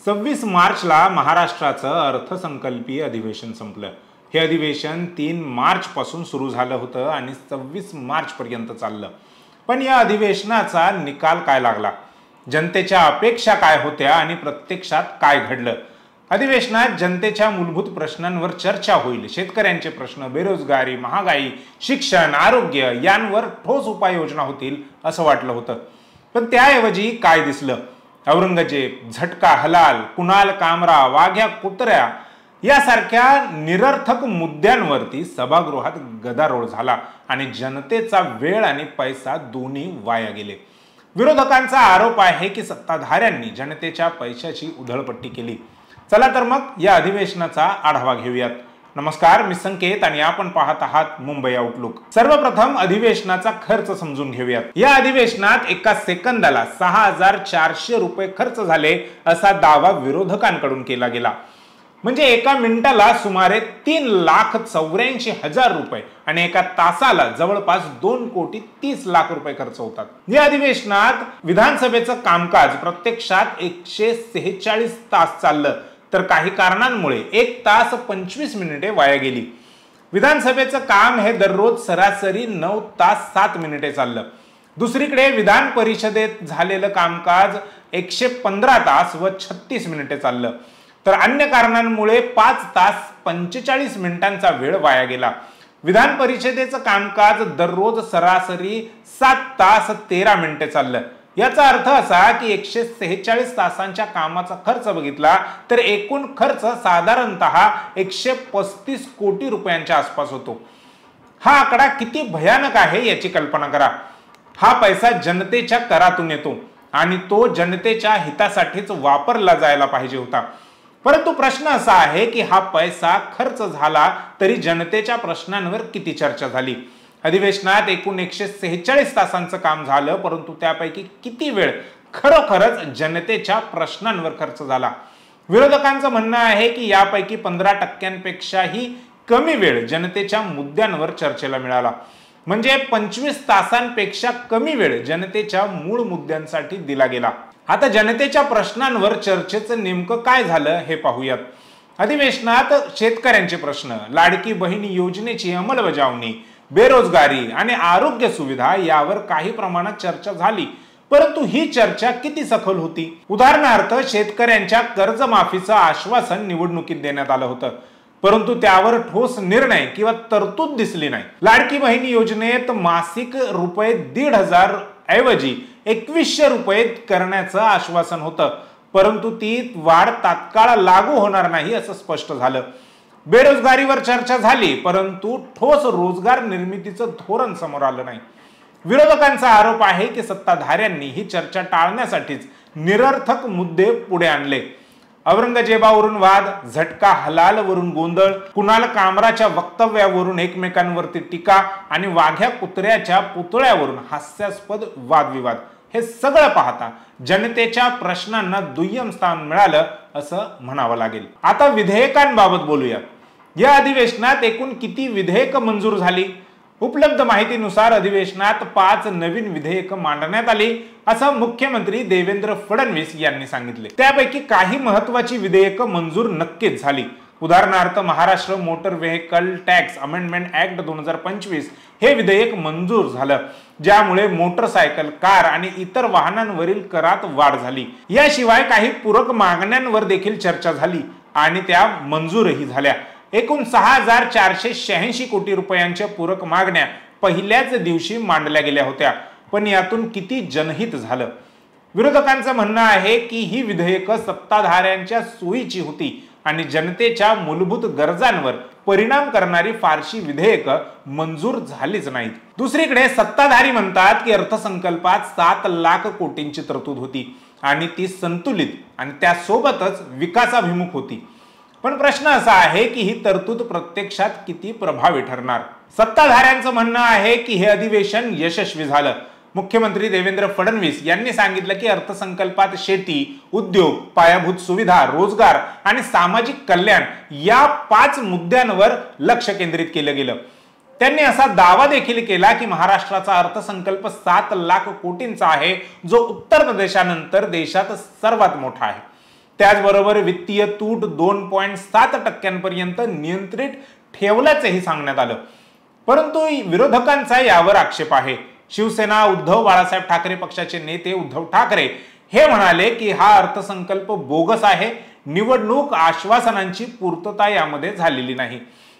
26 मार्चला महाराष्ट्राचं अर्थसंकल्पीय अधिवेशन संपलं। हे अधिवेशन 3 मार्च पासून सुरू झालं होतं आणि 26 मार्च पर्यंत चाललं। पण या अधिवेशनाचा निकाल काय लागला, जनतेच्या अपेक्षा काय होत्या आणि प्रत्यक्षात काय घडलं? अधिवेशनात जनतेच्या मूलभूत प्रश्नांवर चर्चा होईल। शेतकऱ्यांचे प्रश्न, बेरोजगारी, महागाई, शिक्षण, आरोग्य यांवर ठोस उपाययोजना होतील असं वाटलं होतं। पण त्याऐवजी काय दिसलं? औरंगजेब, झटका हलाल, कुणाल कामरा, वाघ्या कुत्र्या यासारख्या निरर्थक मुद्द्यांवरती सभागृहात गदारोळ झाला आणि जनतेचा वेळ आणि पैसा दोन्ही वाया गेले। विरोधकांचा आरोप आहे की सत्ताधाऱ्यांनी जनतेच्या पैशाची उधळपट्टी केली। चला तर मग या अधिवेशनाचा आढावा घेऊयात। नमस्कार, मी संकेत आणि आपण पाहत आहात मुंबई आउटलुक। सर्वप्रथम अधिवेशनाचा खर्च समजून घेऊयात। या अधिवेशनात एका सेकंदाला 6400 रुपये खर्च झाले असा दावा विरोधकांकडून केला गेला। म्हणजे एका मिनिटाला सुमारे 3,84,000 रुपये आणि एका तासाला जवळपास 2,30,00,000 रुपये खर्च होतात। या अधिवेशनात विधानसभेचं कामकाज प्रत्यक्षात 146 तास चाललं, तर काही कारणांमुळे 1 तास 25 मिनिटे वाया गेली। विधानसभेचं काम हे दररोज सरासरी 9 तास 7 मिनिटे चाललं। दुसरीकडे विधान परिषदेत झालेलं कामकाज 115 तास व 36 मिनिटे चाललं, तर अन्य कारणांमुळे 5 तास 45 मिनिटांचा वेळ वाया गेला। विधान परिषदेचं कामकाज दररोज सरासरी 7 तास 13 मिनिटे चाललं। याचा अर्थ असा की 146 तासांच्या कामाचा खर्च बघितला तर एकूण खर्च साधारणतः 135 कोटी रुपयांच्या आसपास होतो। हा आकडा किती भयानक आहे याची कल्पना करा। हा पैसा जनतेच्या करातून येतो आणि तो जनतेच्या हितासाठीच वापरला जायला पाहिजे होता। परंतु प्रश्न असा आहे की हा पैसा खर्च झाला तरी जनतेच्या प्रश्नांवर किती चर्चा झाली? अधिवेशनात एकूण 146 तासांचं काम झालं, परंतु त्यापैकी किती वेळ खरोखरच जनतेच्या प्रश्नांवर खर्च झाला? विरोधकांचं म्हणणं आहे की यापैकी 15% कमी वेळ जनतेच्या मुद्द्यांवर चर्चेला मिळाला। म्हणजे 25 तासांपेक्षा कमी वेळ जनतेच्या मूळ मुद्द्यांसाठी दिला गेला। आता जनतेच्या प्रश्नांवर चर्चेचं नेमकं काय झालं हे पाहूयात। अधिवेशनात शेतकऱ्यांचे प्रश्न, लाडकी बहीण योजनेची अंमलबजावणी, बेरोजगारी आणि आरोग्य सुविधा यावर काही प्रमाणात चर्चा झाली, परंतु ही चर्चा किती सखोल होती? उदाहरणार्थ, शेतकऱ्यांच्या कर्जमाफीचं आश्वासन निवडणुकीत देण्यात आलं होतं, परंतु त्यावर ठोस निर्णय किंवा तरतूद दिसली नाही। लाडकी बहीण योजनेत मासिक ₹1,500 ऐवजी 2,100 रुपये करण्याचं आश्वासन होतं, परंतु ती वाढ तात्काळ लागू होणार नाही असं स्पष्ट झालं। बेरोजगारीवर चर्चा झाली, परंतु ठोस रोजगार निर्मितीचं धोरण समोर आलं नाही। विरोधकांचा आरोप आहे की सत्ताधाऱ्यांनी ही चर्चा टाळण्यासाठीच निरर्थक मुद्दे पुढे आणले। औरंगजेबावरून वाद, झटका हलालवरून गोंधळ, कुणाल कामराच्या वक्तव्यावरून एकमेकांवरती टीका आणि वाघ्या कुत्र्याच्या पुतळ्यावरून हास्यास्पद वादविवाद, हे सगळं पाहता जनतेच्या प्रश्नांना दुय्यम स्थान मिळालं असं म्हणावं लागेल। आता विधेयकांबाबत बोलूया। या अधिवेशनात एकूण किती विधेयकं मंजूर झाली? उपलब्ध माहितीनुसार अधिवेशनात 5 नवीन विधेयक मांडण्यात आली असं मुख्यमंत्री देवेंद्र फडणवीस यांनी सांगितले। त्यापैकी काही महत्त्वाची विधेयक मंजूर नक्कीच झाली। उदाहरणार्थ, Maharashtra motor vehicle tax amendment act 2025 हे विधेयक मंजूर झालं, ज्यामुळे मोटरसायकल, कार आणि इतर वाहनांवरील करात वाढ झाली। याशिवाय काही पूरक मागण्यांवर देखील चर्चा झाली आणि त्या मंजूरही झाल्या। एकूण 6,486 कोटी रुपयांच्या पूरक मागण्या पहिल्याच दिवशी मांडल्या गेल्या होत्या, पण यातून किती जनहित झालं? विरोधकांचं म्हणणं आहे की ही विधेयकं सत्ताधाऱ्यांच्या सोयीची होती आणि जनतेच्या मूलभूत गरजांवर परिणाम करणारी फारशी विधेयकं मंजूर झालीच नाहीत। दुसरीकडे सत्ताधारी म्हणतात की अर्थसंकल्पात 7 लाख कोटींची तरतूद होती आणि ती संतुलित आणि त्यासोबतच विकासाभिमुख होती। पण प्रश्न असा आहे की ही तरतूद प्रत्यक्षात किती प्रभावी ठरणार? सत्ताधाऱ्यांचं म्हणणं आहे की हे अधिवेशन यशस्वी झालं। मुख्यमंत्री देवेंद्र फडणवीस यांनी सांगितलं की अर्थसंकल्पात शेती, उद्योग, पायाभूत सुविधा, रोजगार आणि सामाजिक कल्याण या 5 मुद्द्यांवर लक्ष केंद्रित केलं गेलं। त्यांनी असा दावा देखील केला की महाराष्ट्राचा अर्थसंकल्प 7 लाख कोटींचा आहे, जो उत्तर प्रदेशानंतर देशात सर्वात मोठा आहे। त्याचबरोबर वित्तीय तूट 2.7% नियंत्रित ठेवल्याचंही सांगण्यात आलं. परंतु विरोधकांचा यावर आक्षेप आहे. शिवसेना उद्धव बाळासाहेब ठाकरे पक्षाचे नेते उद्धव ठाकरे हे म्हणाले की हा अर्थसंकल्प बोगस आहे, निवडणूक आश्वासनांची पूर्तता यामध्ये झालेली नाही.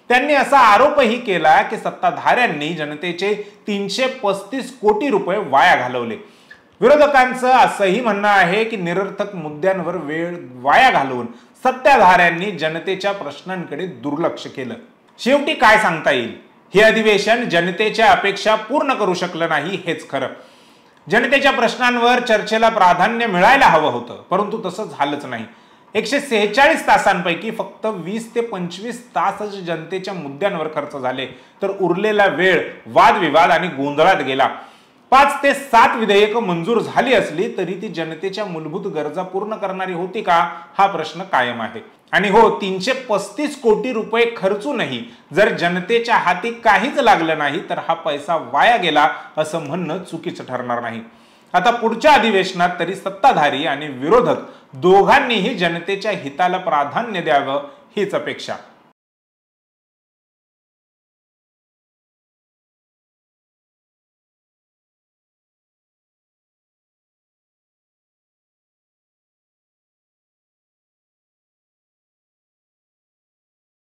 त्यांनी असा आरोपही केला की सत्ताधाऱ्यांनी जनतेचे 335 कोटी रुपये वाया घालवले. विरोधकांचं असंही म्हणणं आहे की निरर्थक मुद्द्यांवर वेळ वाया घालवून सत्ताधाऱ्यांनी जनतेच्या प्रश्नांकडे दुर्लक्ष केलं. शेवटी काय सांगता येईल, हे अधिवेशन जनतेच्या अपेक्षा पूर्ण करू शकलं नाही हेच खरं. जनतेच्या प्रश्नांवर चर्चेला प्राधान्य मिळायला हवं होतं, परंतु तसं झालंच नाही. 146 तासांपैकी फक्त 20 ते 25 तासच जनतेच्या मुद्द्यांवर खर्च झाले, तर उरलेला वेळ वादविवाद आणि गोंधळात गेला. 5 ते 7 विधेयकं मंजूर झाली असली तरी ती जनतेच्या मूलभूत गरजा पूर्ण करणारी होती का, हा प्रश्न कायम आहे. आणि हो, 335 कोटी रुपये खर्चूनही जर जनतेच्या हाती काहीच लागलं नाही तर हा पैसा वाया गेला असं म्हणणं चुकीचं ठरणार नाही. आता पुढच्या अधिवेशनात तरी सत्ताधारी आणि विरोधक दोघांनीही जनतेच्या हिताला प्राधान्य द्यावं हीच अपेक्षा.